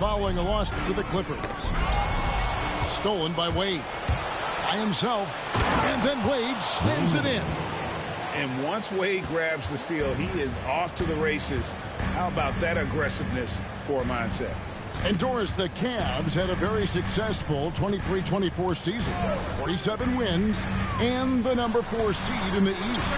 following a loss to the Clippers. Stolen by Wade. By himself. And then Wade slams it in. And once Wade grabs the steal, he is off to the races. How about that aggressiveness for a mindset? And Doris, the Cavs had a very successful 23-24 season. 47 wins and the number 4 seed in the East.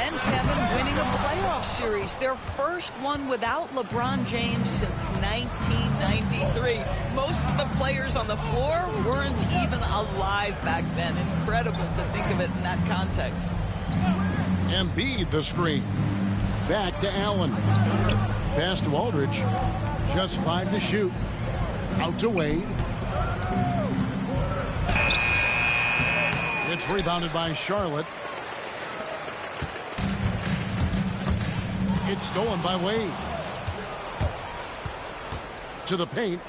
And Kevin winning a playoff series, their first one without LeBron James since 1993. Most of the players on the floor weren't even alive back then. Incredible to think of it in that context. Embiid the screen. Back to Allen. Pass to Aldridge. Just 5 to shoot. Out to Wade. It's rebounded by Charlotte. It's stolen by Wade. To the paint.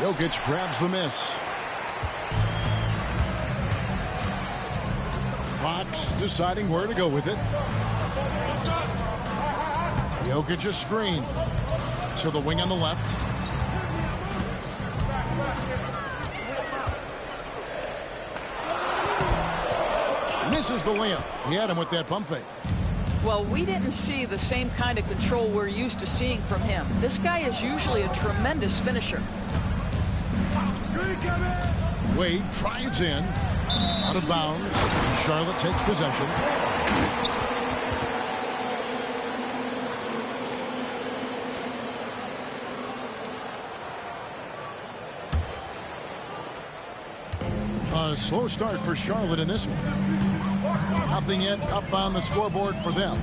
Jokic grabs the miss. Fox deciding where to go with it. Jokic a screen. To the wing on the left. Misses the layup. He had him with that pump fake. Well, we didn't see the same kind of control we're used to seeing from him. This guy is usually a tremendous finisher. Wade drives in. Out of bounds. Charlotte takes possession. A slow start for Charlotte in this one. Nothing yet up on the scoreboard for them.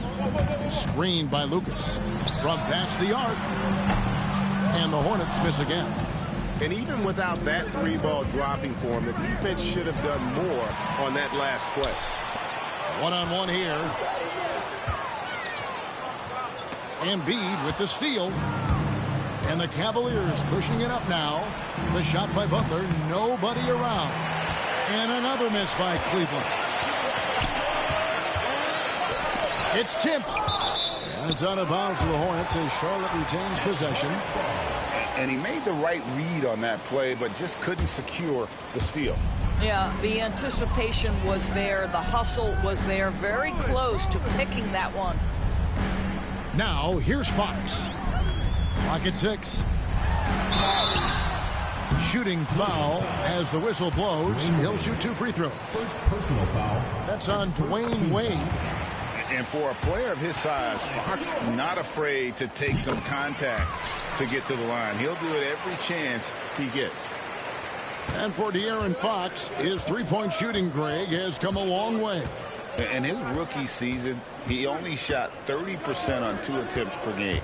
Screened by Lucas. From past the arc. And the Hornets miss again. And even without that 3-ball dropping for him, the defense should have done more on that last play. One-on-one here. Embiid with the steal. And the Cavaliers pushing it up now. The shot by Butler. Nobody around. And another miss by Cleveland. It's tipped. And it's out of bounds for the Hornets as Charlotte retains possession. And he made the right read on that play, but just couldn't secure the steal. Yeah, the anticipation was there. The hustle was there. Very close to picking that one. Now, here's Fox. Clock at 6. Shooting foul as the whistle blows. He'll shoot 2 free throws. First personal foul. That's on Dwayne Wade. And for a player of his size, Fox not afraid to take some contact to get to the line. He'll do it every chance he gets. And for De'Aaron Fox, his three-point shooting, Greg, has come a long way. In his rookie season, he only shot 30% on 2 attempts per game.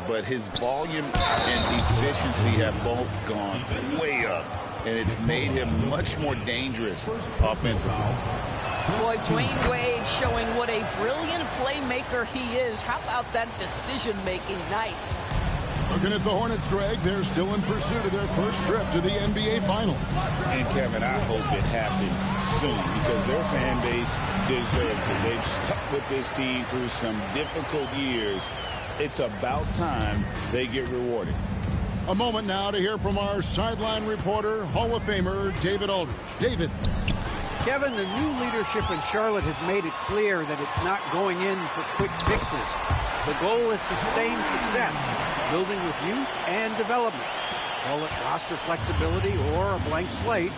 But his volume and efficiency have both gone way up. And it's made him much more dangerous offensively. Boy, Dwayne Wade showing what a brilliant playmaker he is. How about that decision-making? Nice. Looking at the Hornets, Greg, they're still in pursuit of their first trip to the NBA Final. And, Kevin, I hope it happens soon because their fan base deserves it. They've stuck with this team through some difficult years. It's about time they get rewarded. A moment now to hear from our sideline reporter, Hall of Famer David Aldridge. David. Kevin, the new leadership in Charlotte has made it clear that it's not going in for quick fixes. The goal is sustained success, building with youth and development. Call it roster flexibility or a blank slate.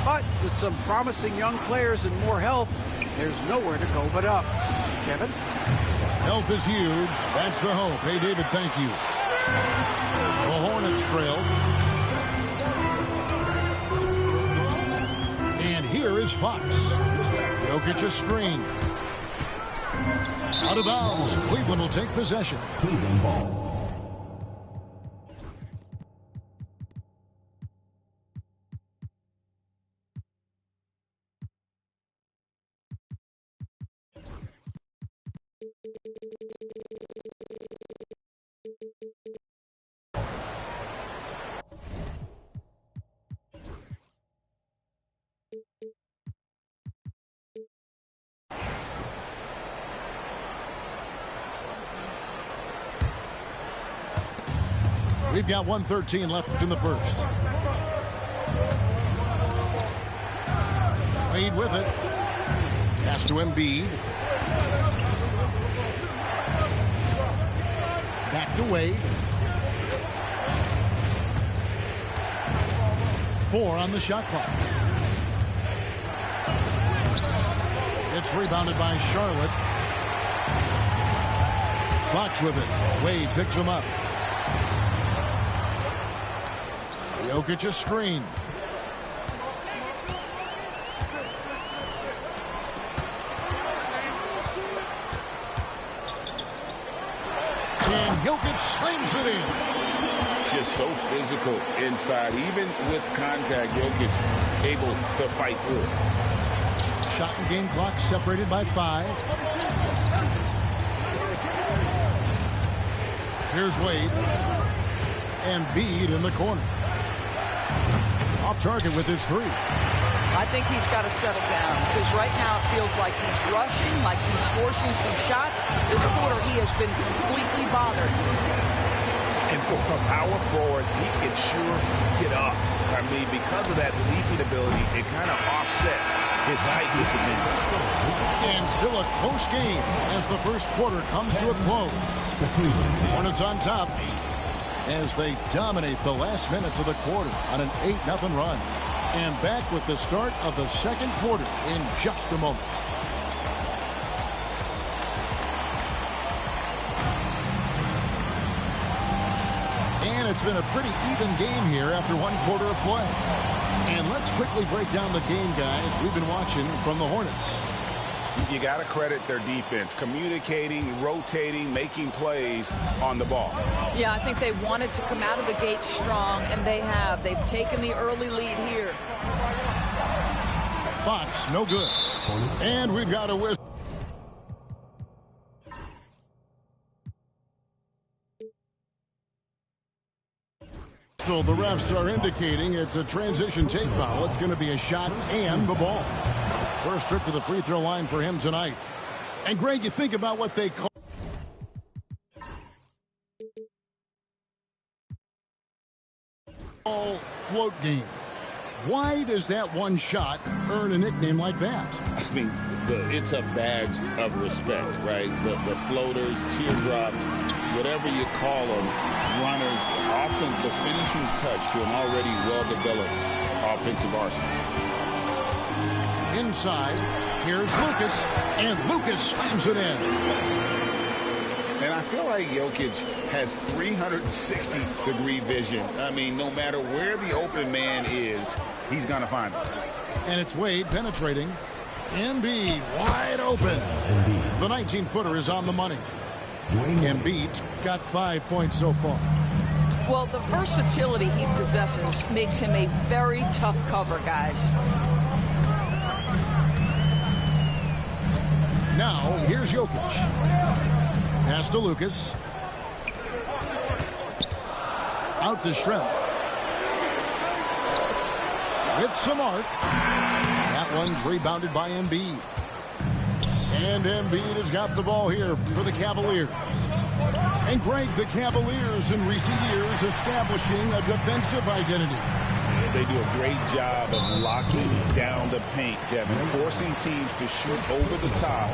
But with some promising young players and more health, there's nowhere to go but up. Kevin? Health is huge. That's the hope. Hey, David, thank you. The Hornets trail. And here is Fox. Jokic a screen. Out of bounds. Cleveland will take possession. Cleveland ball. We've got 1:13 left in the first. Wade with it. Pass to Embiid. Back to Wade. 4 on the shot clock. It's rebounded by Charlotte. Fox with it. Wade picks him up. Jokic a screen. And Jokic slams it in. Just so physical inside. Even with contact, Jokic able to fight through. Shot and game clock separated by 5. Here's Wade. Embiid in the corner. Off target with his 3. I think he's got to settle down because right now it feels like he's rushing, like he's forcing some shots. This quarter he has been completely bothered. And for a power forward, he can sure get up. I mean, because of that leaping ability, it kind of offsets his height disadvantage. And still a close game as the first quarter comes to a close. Hornets on top as they dominate the last minutes of the quarter on an 8-0 run. And back with the start of the second quarter in just a moment. And it's been a pretty even game here after one quarter of play. And let's quickly break down the game, guys, we've been watching from the Hornets. You got to credit their defense, communicating, rotating, making plays on the ball. Yeah, I think they wanted to come out of the gate strong, and they have. They've taken the early lead here. Fox, no good. And we've got a whistle. So the refs are indicating it's a transition take foul. It's going to be a shot and the ball. First trip to the free throw line for him tonight. And Greg, you think about what they call float game. Why does that one shot earn a nickname like that? I mean, it's a badge of respect, right? The floaters, teardrops, whatever you call them, runners, often the finishing touch to an already well-developed offensive arsenal. Inside, here's Lucas, and Lucas slams it in. And I feel like Jokic has 360-degree vision. I mean, no matter where the open man is, he's going to find him. And it's Wade penetrating. Embiid wide open. The 19-footer is on the money. Embiid got 5 points so far. Well, the versatility he possesses makes him a very tough cover, guys. Now, here's Jokic. Pass to Lucas. Out to Schrempf. With some arc. That one's rebounded by Embiid. And Embiid has got the ball here for the Cavaliers. And Greg, the Cavaliers in recent years establishing a defensive identity. They do a great job of locking down the paint, Kevin, forcing teams to shoot over the top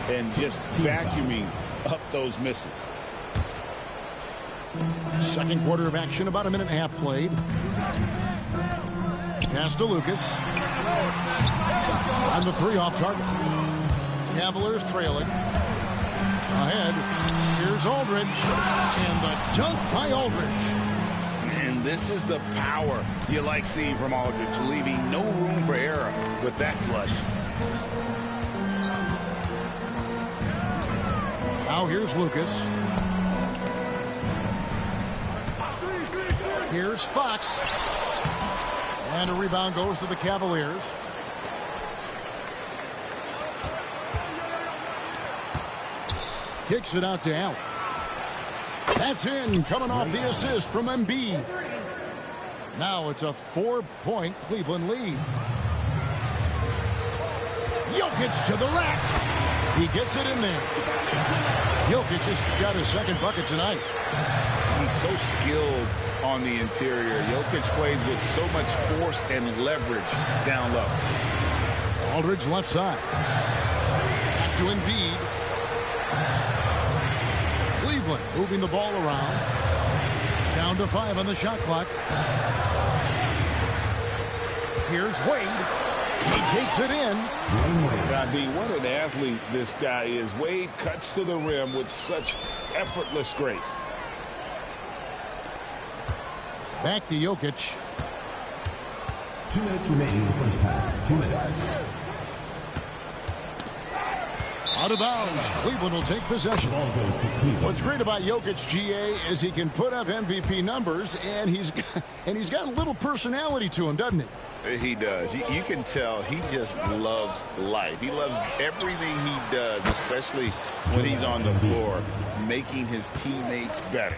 and just vacuuming up those misses. Second quarter of action, about a minute and a half played. Pass to Lucas. On the 3 off target. Cavaliers trailing. Ahead. Here's Aldridge. And the dunk by Aldridge. And this is the power you like seeing from Aldridge, leaving no room for error with that flush. Now here's Lucas. Here's Fox. And a rebound goes to the Cavaliers. Kicks it out to Allen. That's in, coming off the assist from Embiid. Now it's a 4-point Cleveland lead. Jokic to the rack. He gets it in there. Jokic just got his second bucket tonight. He's so skilled on the interior. Jokic plays with so much force and leverage down low. Aldridge left side. Back to Embiid. Cleveland moving the ball around. Down to 5 on the shot clock. Here's Wade. He takes it in. God, B, what an athlete this guy is. Wade cuts to the rim with such effortless grace. Back to Jokic. 2 minutes remaining in the first half. 2 minutes. Out of bounds. Cleveland will take possession. Ball goes to Cleveland. What's great about Jokic, GA, is he can put up MVP numbers, and he's got a little personality to him, doesn't he? He does. You can tell he just loves life. He loves everything he does, especially when he's on the floor, making his teammates better.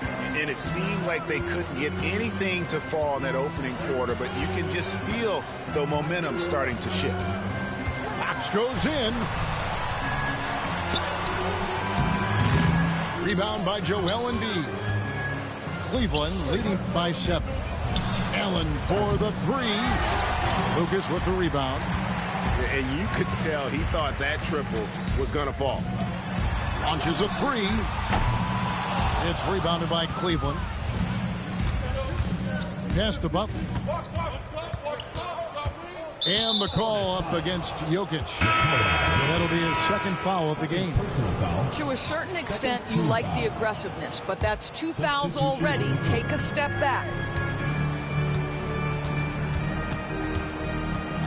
And it seemed like they couldn't get anything to fall in that opening quarter, but you can just feel the momentum starting to shift. Fox goes in. Rebound by Joel Embiid. Cleveland leading by 7. Allen for the 3. Lucas with the rebound. And you could tell he thought that triple was going to fall. Launches a 3. It's rebounded by Cleveland. Pass to Butler. And the call up against Jokic. That'll be his second foul of the game. To a certain extent, you like the aggressiveness, but that's 2 fouls already. Take a step back.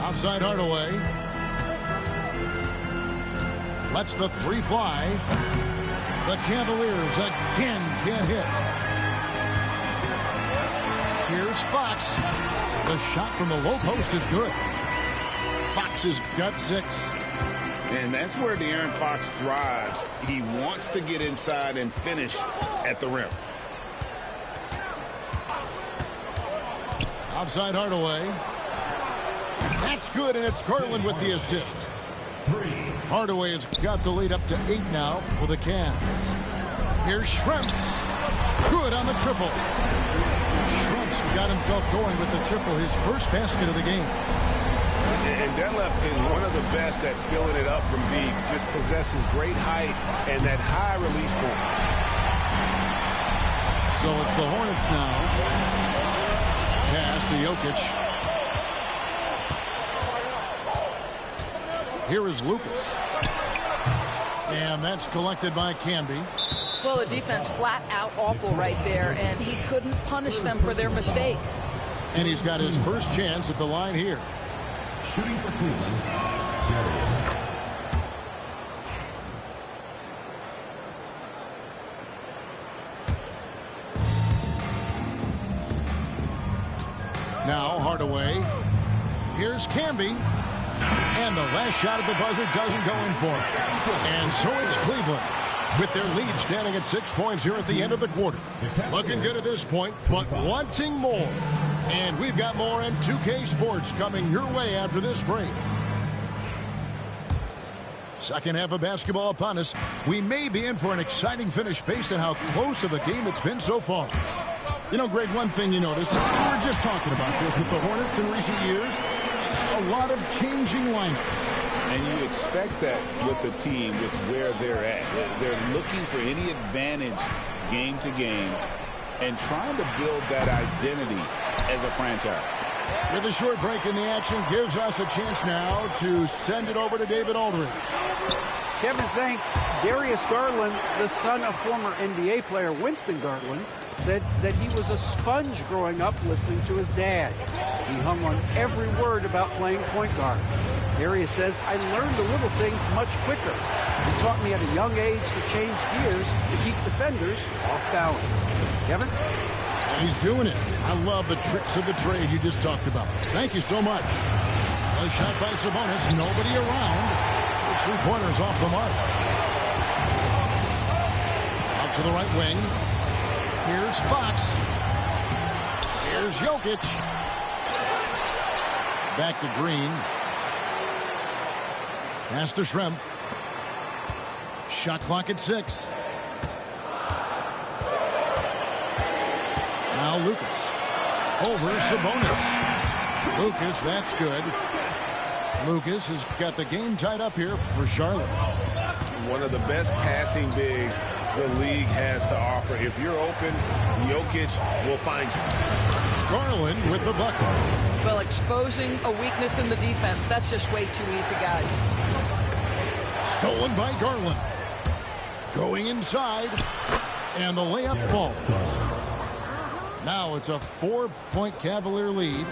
Outside Hardaway. Lets the 3 fly. The Cavaliers again can't hit. Here's Fox. The shot from the low post is good. Fox has got 6. And that's where De'Aaron Fox thrives. He wants to get inside and finish at the rim. Outside Hardaway. That's good, and it's Garland with the assist. 3. Hardaway has got the lead up to 8 now for the Cavs. Here's Schrempf. Good on the triple. Schrempf's got himself going with the triple, his first basket of the game. And Detlef is one of the best at filling it up from deep. Just possesses great height and that high release point. So it's the Hornets now. Pass to Jokic. Here is Lucas. And that's collected by Camby. Well, the defense flat out awful right there, and he couldn't punish them for their mistake. And he's got his first chance at the line here. Shooting for Cleveland. Darius. Now Hardaway. Here's Camby. And the last shot at the buzzer doesn't go in for him. And so it's Cleveland with their lead standing at 6 points here at the end of the quarter. Looking good at this point, but wanting more. And we've got more in 2K Sports coming your way after this break. Second half of basketball upon us. We may be in for an exciting finish based on how close of a game it's been so far. You know, Greg, one thing you notice, we were just talking about this with the Hornets in recent years. A lot of changing lineups. And you expect that with the team, with where they're at. They're looking for any advantage game to game and trying to build that identity as a franchise. With a short break in the action, gives us a chance now to send it over to David Aldridge. Kevin, thanks. Darius Garland, the son of former NBA player Winston Garland, said that he was a sponge growing up listening to his dad. He hung on every word about playing point guard. Darius says, I learned the little things much quicker. He taught me at a young age to change gears to keep defenders off balance. Kevin? He's doing it. I love the tricks of the trade you just talked about. Thank you so much. A shot by Sabonis. Nobody around. His 3-pointers off the mark. Out to the right wing. Here's Fox. Here's Jokic. Back to Green. Pass to Schrempf. Shot clock at 6. Now Lucas. Over Sabonis. Lucas, that's good. Lucas has got the game tied up here for Charlotte. One of the best passing bigs the league has to offer. If you're open, Jokic will find you. Garland with the bucket. Well, exposing a weakness in the defense, that's just way too easy, guys. Stolen by Garland. Going inside, and the layup falls. Now it's a 4-point Cavalier lead.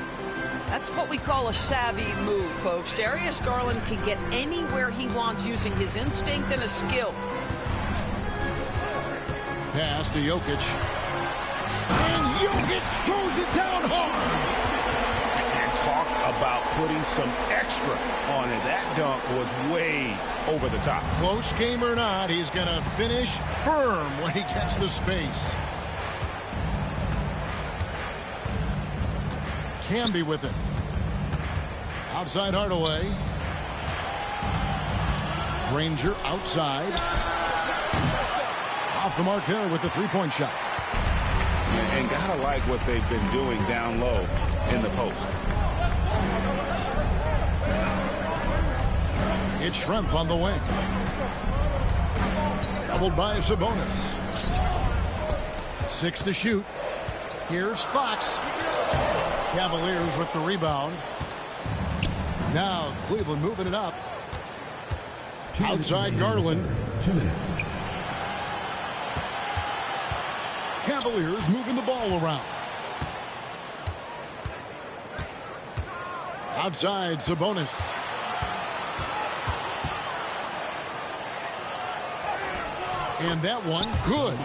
That's what we call a savvy move, folks. Darius Garland can get anywhere he wants using his instinct and his skill. Pass to Jokic. And Jokic throws it down hard. And talk about putting some extra on it. That dunk was way over the top. Close game or not, he's going to finish firm when he gets the space. Camby with it. Outside Hardaway. Granger outside. Off the mark there with the three-point shot. And gotta like what they've been doing down low in the post. It's Schrempf on the wing. Doubled by Sabonis. 6 to shoot. Here's Fox. Cavaliers with the rebound. Now Cleveland moving it up. Outside Garland. 2 minutes. Cavaliers moving the ball around. Outside Sabonis. And that one, good.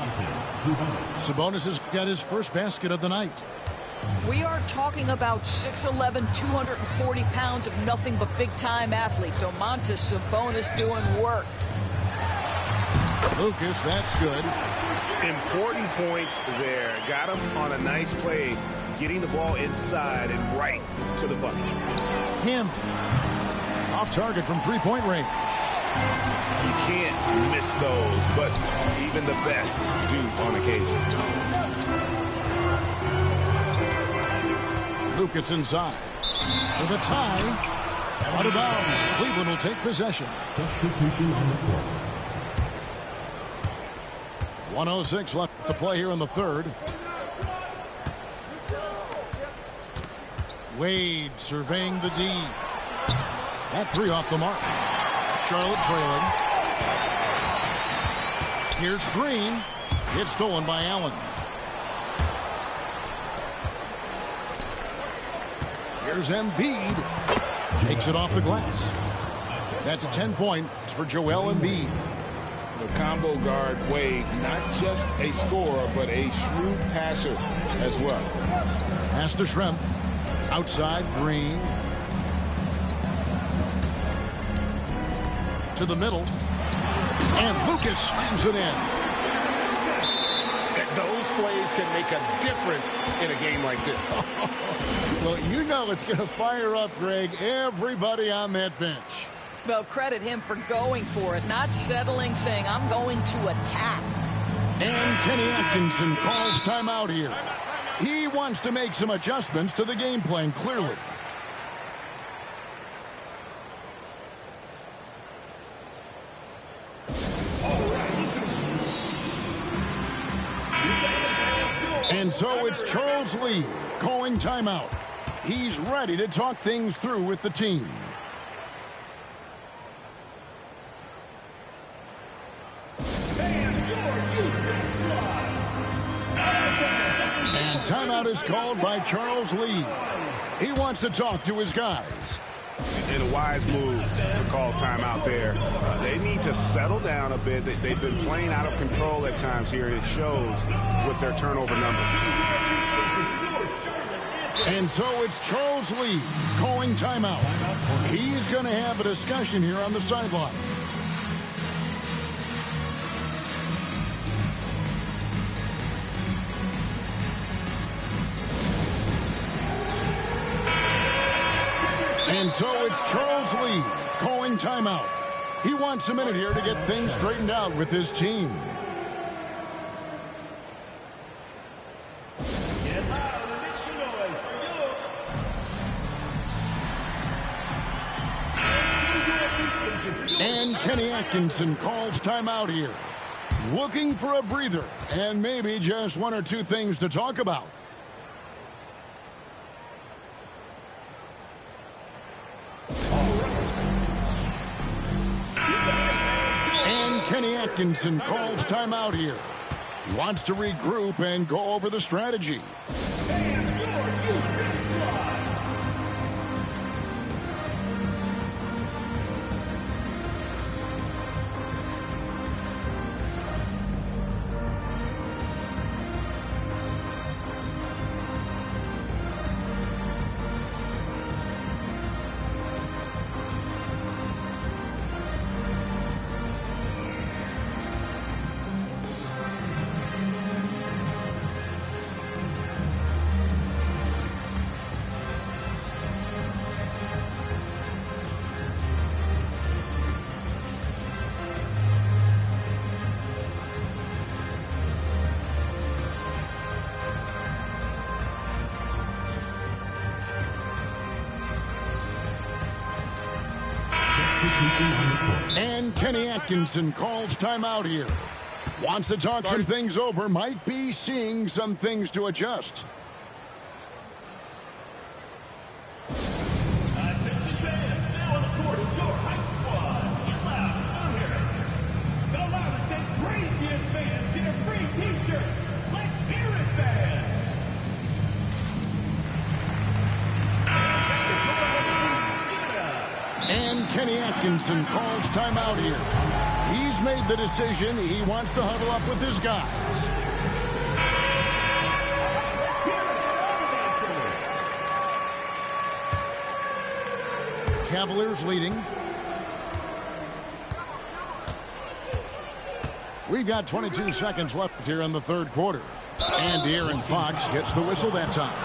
Sabonis has got his first basket of the night. We are talking about 6'11", 240 pounds of nothing but big-time athlete. Domantas Sabonis doing work. Lucas, that's good. Important points there. Got him on a nice play, getting the ball inside and right to the bucket. Camby. Off target from three-point range. You can't miss those, but even the best do on occasion. Lucas inside. For the tie. Out of bounds. Cleveland will take possession. Substitution on the court. 1:06 left to play here in the third. Wade surveying the D. That three off the mark. Charlotte trailing. Here's Green. It's stolen by Allen. Here's Embiid. Takes it off the glass. That's 10 points for Joel Embiid. The combo guard Wade, not just a scorer, but a shrewd passer as well. Pass to Schrempf. Outside Green. To the middle. And Lucas slams it in. Those plays can make a difference in a game like this. Well, you know it's going to fire up, Greg, everybody on that bench. Well, credit him for going for it, not settling, saying, I'm going to attack. And Kenny Atkinson calls timeout here. He wants to make some adjustments to the game plan, clearly. And so it's Charles Lee calling timeout. He's ready to talk things through with the team. And timeout is called by Charles Lee. He wants to talk to his guys. And a wise move to call timeout there. They need to settle down a bit. They've been playing out of control at times here. It shows with their turnover numbers. And so it's Charles Lee calling timeout. He's going to have a discussion here on the sideline. And so it's Charles Lee calling timeout. He wants a minute here to get things straightened out with his team. And Kenny Atkinson calls timeout here. Looking for a breather and maybe just one or two things to talk about. And Kenny Atkinson calls timeout here. He wants to regroup and go over the strategy. And Kenny Atkinson calls timeout here. Wants to talk some things over, might be seeing some things to adjust. Attention fans, now on the court is your hype squad. Get loud, I'm hearing. The loudest and craziest fans get a free t-shirt. Let's hear it, fans. And Kenny Atkinson calls timeout here. He's made the decision. He wants to huddle up with his guys. Cavaliers leading. We've got 22 seconds left here in the third quarter. And De'Aaron Fox gets the whistle that time.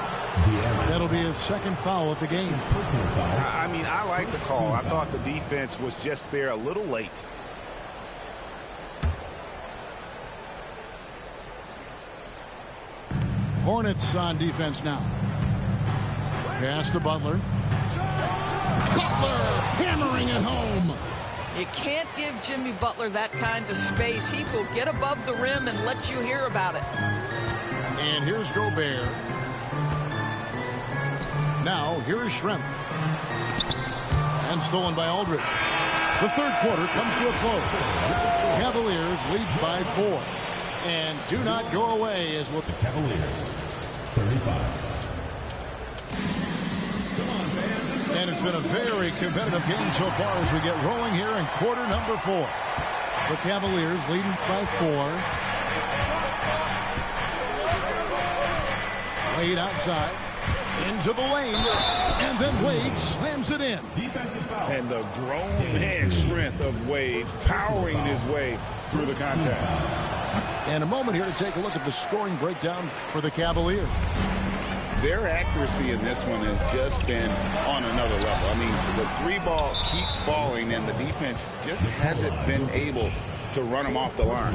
That'll be his second foul of the game. I mean, I like the call. I thought the defense was just there a little late. Hornets on defense now. Pass to Butler. Butler hammering it home. You can't give Jimmy Butler that kind of space. He will get above the rim and let you hear about it. And here's Gobert. Now, here is Schrempf. And stolen by Aldridge. The third quarter comes to a close. Cavaliers lead by 4. And do not go away as we'll... The Cavaliers, 35. And it's been a very competitive game so far as we get rolling here in quarter number 4. The Cavaliers leading by 4. Wade outside. Into the lane. And then Wade slams it in. Defensive foul. And the grown man strength of Wade powering his way through the contact. And a moment here to take a look at the scoring breakdown for the Cavaliers. Their accuracy in this one has just been on another level. I mean, the three ball keeps falling, and the defense just hasn't been able to run them off the line.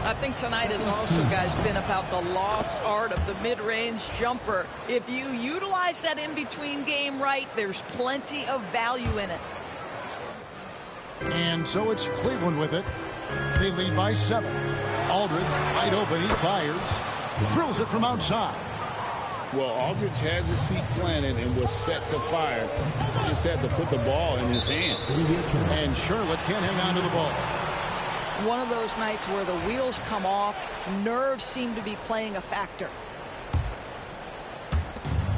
I think tonight has also, guys, been about the lost art of the mid-range jumper. If you utilize that in-between game right, there's plenty of value in it. And so it's Cleveland with it. They lead by 7. Aldridge wide open. He fires. Drills it from outside. Well, Aldridge has his feet planted and was set to fire. He just had to put the ball in his hands. And Charlotte can't hang on to the ball. One of those nights where the wheels come off, nerves seem to be playing a factor.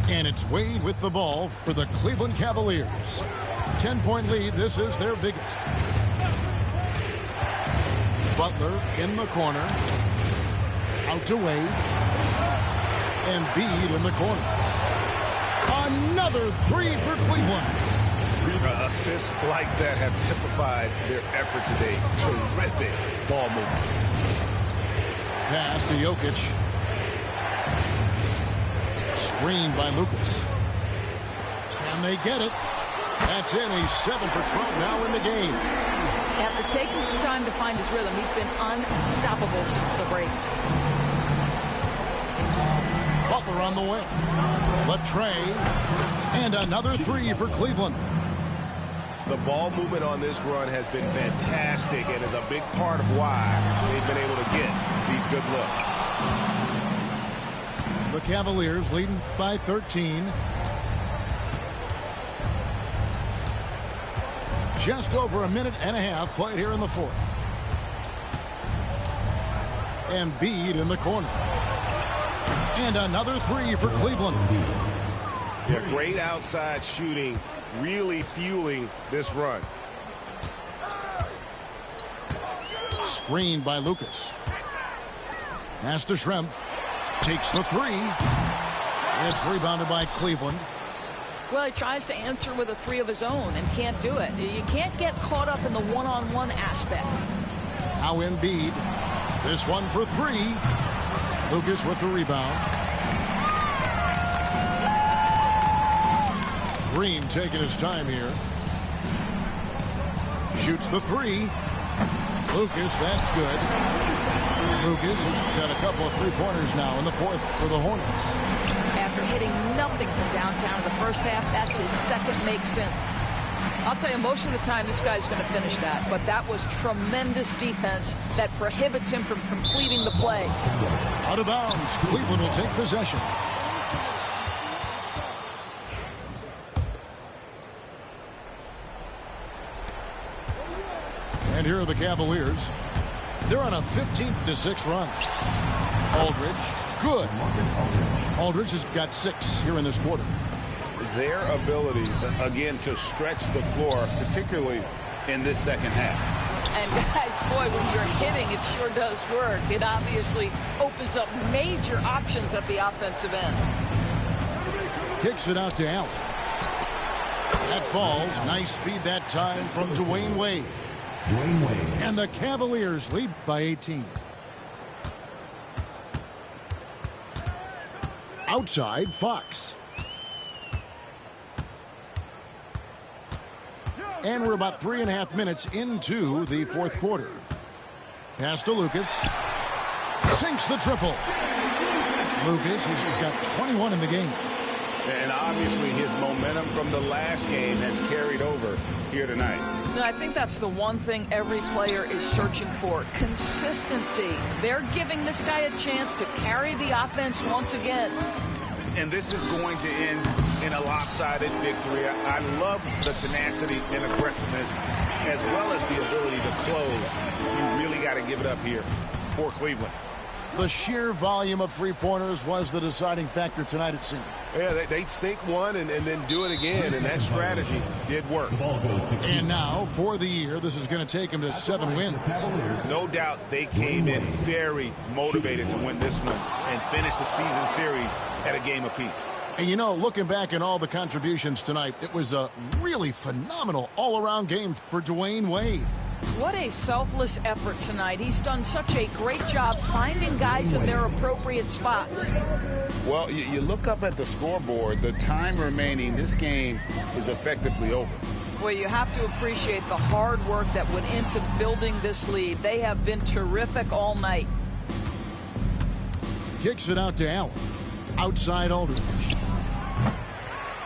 And it's Wade with the ball for the Cleveland Cavaliers. 10-point lead. This is their biggest. Butler in the corner. Out to Wade. And Embiid in the corner. Another 3 for Cleveland. Assists like that have typified their effort today. Terrific ball movement. Pass to Jokic. Screened by Lucas. Can they get it? That's in. He's 7 for 12 now in the game. After taking some time to find his rhythm, he's been unstoppable since the break. Butler on the wing. Latrey. And another 3 for Cleveland. The ball movement on this run has been fantastic and is a big part of why they've been able to get these good looks. The Cavaliers leading by 13. Just over a minute and a half played here in the fourth. Embiid in the corner. And another three for Cleveland. Yeah, great outside shooting, really fueling this run. Screened by Lucas. Pass to Schrempf. Takes the three. It's rebounded by Cleveland. Well, he tries to answer with a three of his own and can't do it. You can't get caught up in the one-on-one aspect. Now Embiid. This one for three. Lucas with the rebound. Green taking his time here. Shoots the three. Lucas, that's good. Lucas has got a couple of three-pointers now in the fourth for the Hornets. After hitting nothing from downtown in the first half, that's his second make since. I'll tell you, most of the time this guy's going to finish that, but that was tremendous defense that prohibits him from completing the play. Out of bounds. Cleveland will take possession. And here are the Cavaliers. They're on a 15-6 run. Aldridge, good. Aldridge has got 6 here in this quarter. Their ability, again, to stretch the floor, particularly in this second half. And guys, boy, when you're hitting, it sure does work. It obviously opens up major options at the offensive end. Kicks it out to Allen. That falls. Nice feed that time from Dwayne Wade. Dwayne Wade. And the Cavaliers lead by 18. Outside, Fox. And we're about 3.5 minutes into the fourth quarter. Pass to Lucas. Sinks the triple. Lucas has got 21 in the game. And obviously his momentum from the last game has carried over here tonight. No, I think that's the one thing every player is searching for. Consistency. They're giving this guy a chance to carry the offense once again. And this is going to end in a lopsided victory. I love the tenacity and aggressiveness as well as the ability to close. You really got to give it up here for Cleveland. The sheer volume of three-pointers was the deciding factor tonight, it seemed. Yeah, they sink one and then do it again, and that strategy did work. And now, for the year, this is going to take them to 7 wins. No doubt they came in very motivated to win this one and finish the season series at a game apiece. And you know, looking back at all the contributions tonight, it was a really phenomenal all-around game for Dwayne Wade. What a selfless effort tonight. He's done such a great job finding guys in their appropriate spots. Well, you look up at the scoreboard, the time remaining, this game is effectively over. Well, you have to appreciate the hard work that went into building this lead. They have been terrific all night. Kicks it out to Allen. Outside Aldridge.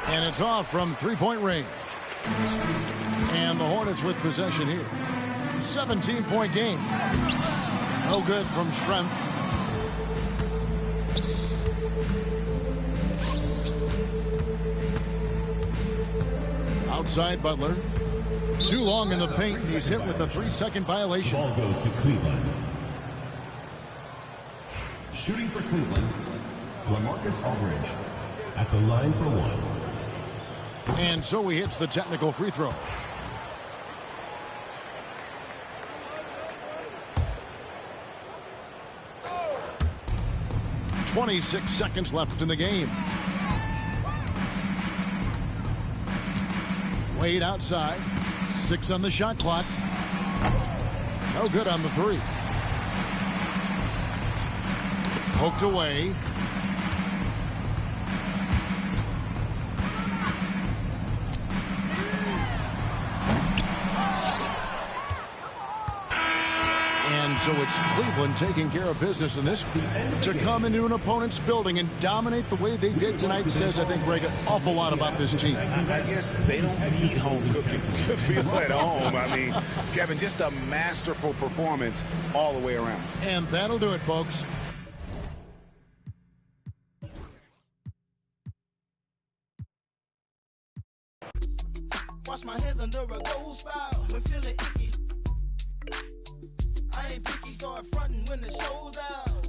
And it's off from three-point range. And the Hornets with possession here. 17-point game. No good from Schrempf. Outside Butler. Too long in the paint. He's hit with a 3-second violation. Ball goes to Cleveland. Shooting for Cleveland, LaMarcus Aldridge at the line for one. And so he hits the technical free throw. .26 seconds left in the game. Wade outside. 6 on the shot clock. No good on the three. Poked away. So So it's Cleveland taking care of business in this feat. To come into an opponent's building and dominate the way they did tonight says, I think, Greg, an awful lot about this team. I guess they don't need home cooking to feel at home. I mean, Kevin, just a masterful performance all the way around. And that'll do it, folks. Wash my hands under a gold spout when feeling icky. I ain't picky, start fronting when the show's out.